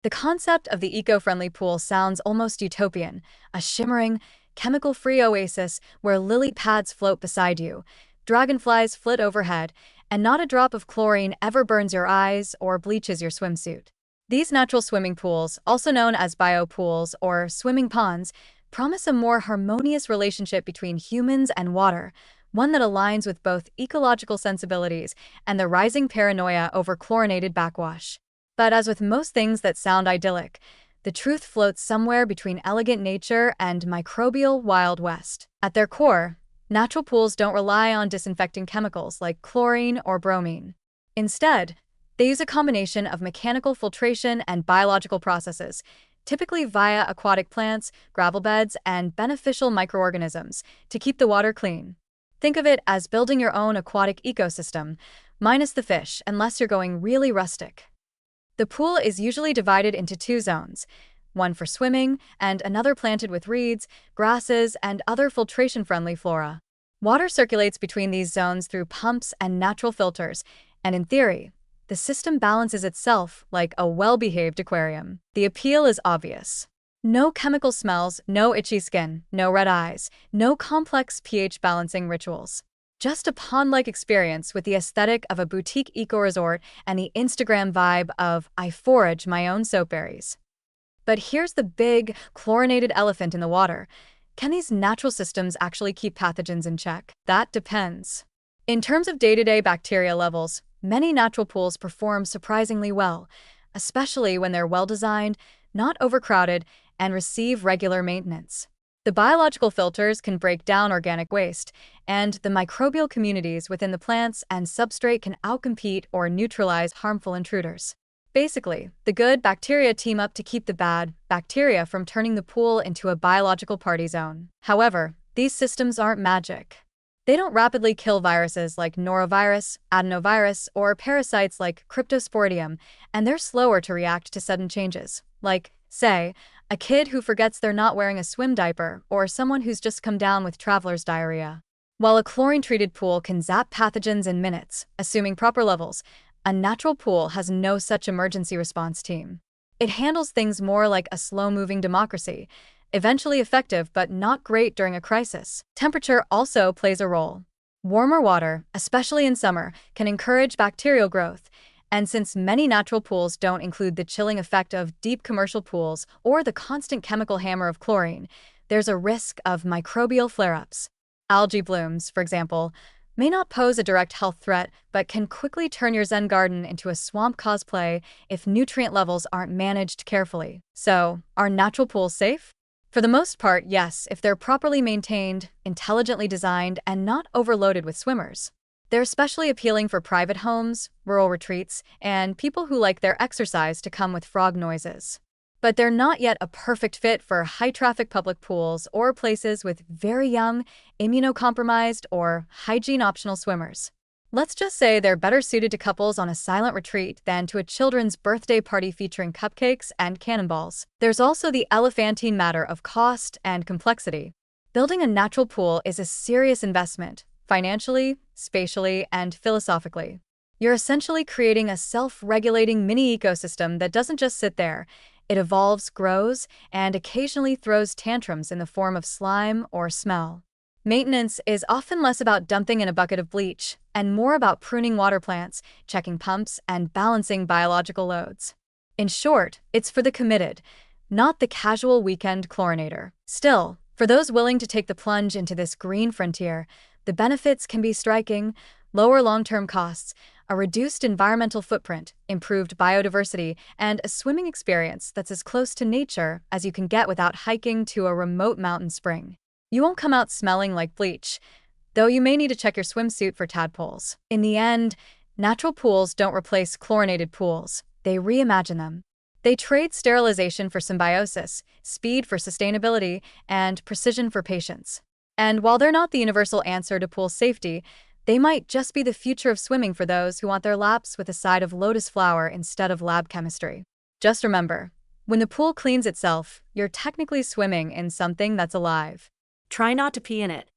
The concept of the eco-friendly pool sounds almost utopian, a shimmering, chemical-free oasis where lily pads float beside you, dragonflies flit overhead, and not a drop of chlorine ever burns your eyes or bleaches your swimsuit. These natural swimming pools, also known as biopools or swimming ponds, promise a more harmonious relationship between humans and water, one that aligns with both ecological sensibilities and the rising paranoia over chlorinated backwash. But as with most things that sound idyllic, the truth floats somewhere between elegant nature and microbial Wild West. At their core, natural pools don't rely on disinfecting chemicals like chlorine or bromine. Instead, they use a combination of mechanical filtration and biological processes, typically via aquatic plants, gravel beds, and beneficial microorganisms, to keep the water clean. Think of it as building your own aquatic ecosystem, minus the fish, unless you're going really rustic. The pool is usually divided into two zones, one for swimming and another planted with reeds, grasses, and other filtration-friendly flora. Water circulates between these zones through pumps and natural filters, and in theory, the system balances itself like a well-behaved aquarium. The appeal is obvious. No chemical smells, no itchy skin, no red eyes, no complex pH balancing rituals. Just a pond-like experience with the aesthetic of a boutique eco-resort and the Instagram vibe of I forage my own soapberries. But here's the big, chlorinated elephant in the water. Can these natural systems actually keep pathogens in check? That depends. In terms of day-to-day bacteria levels, many natural pools perform surprisingly well, especially when they're well-designed, not overcrowded, and receive regular maintenance. The biological filters can break down organic waste, and the microbial communities within the plants and substrate can outcompete or neutralize harmful intruders. Basically, the good bacteria team up to keep the bad bacteria from turning the pool into a biological party zone. However, these systems aren't magic. They don't rapidly kill viruses like norovirus, adenovirus, or parasites like cryptosporidium, and they're slower to react to sudden changes, like, say, a kid who forgets they're not wearing a swim diaper or someone who's just come down with traveler's diarrhea. While a chlorine-treated pool can zap pathogens in minutes, assuming proper levels, a natural pool has no such emergency response team. It handles things more like a slow-moving democracy, eventually effective but not great during a crisis. Temperature also plays a role. Warmer water, especially in summer, can encourage bacterial growth, and since many natural pools don't include the chilling effect of deep commercial pools or the constant chemical hammer of chlorine, there's a risk of microbial flare-ups. Algae blooms, for example, may not pose a direct health threat, but can quickly turn your Zen garden into a swamp cosplay if nutrient levels aren't managed carefully. So, are natural pools safe? For the most part, yes, if they're properly maintained, intelligently designed, and not overloaded with swimmers. They're especially appealing for private homes, rural retreats, and people who like their exercise to come with frog noises. But they're not yet a perfect fit for high-traffic public pools or places with very young, immunocompromised, or hygiene-optional swimmers. Let's just say they're better suited to couples on a silent retreat than to a children's birthday party featuring cupcakes and cannonballs. There's also the elephantine matter of cost and complexity. Building a natural pool is a serious investment, financially, spatially, and philosophically. You're essentially creating a self-regulating mini ecosystem that doesn't just sit there. It evolves, grows, and occasionally throws tantrums in the form of slime or smell. Maintenance is often less about dumping in a bucket of bleach and more about pruning water plants, checking pumps, and balancing biological loads. In short, it's for the committed, not the casual weekend chlorinator. Still, for those willing to take the plunge into this green frontier, the benefits can be striking: lower long-term costs, a reduced environmental footprint, improved biodiversity, and a swimming experience that's as close to nature as you can get without hiking to a remote mountain spring. You won't come out smelling like bleach, though you may need to check your swimsuit for tadpoles. In the end, natural pools don't replace chlorinated pools, they reimagine them. They trade sterilization for symbiosis, speed for sustainability, and precision for patience. And while they're not the universal answer to pool safety, they might just be the future of swimming for those who want their laps with a side of lotus flower instead of lab chemistry. Just remember, when the pool cleans itself, you're technically swimming in something that's alive. Try not to pee in it.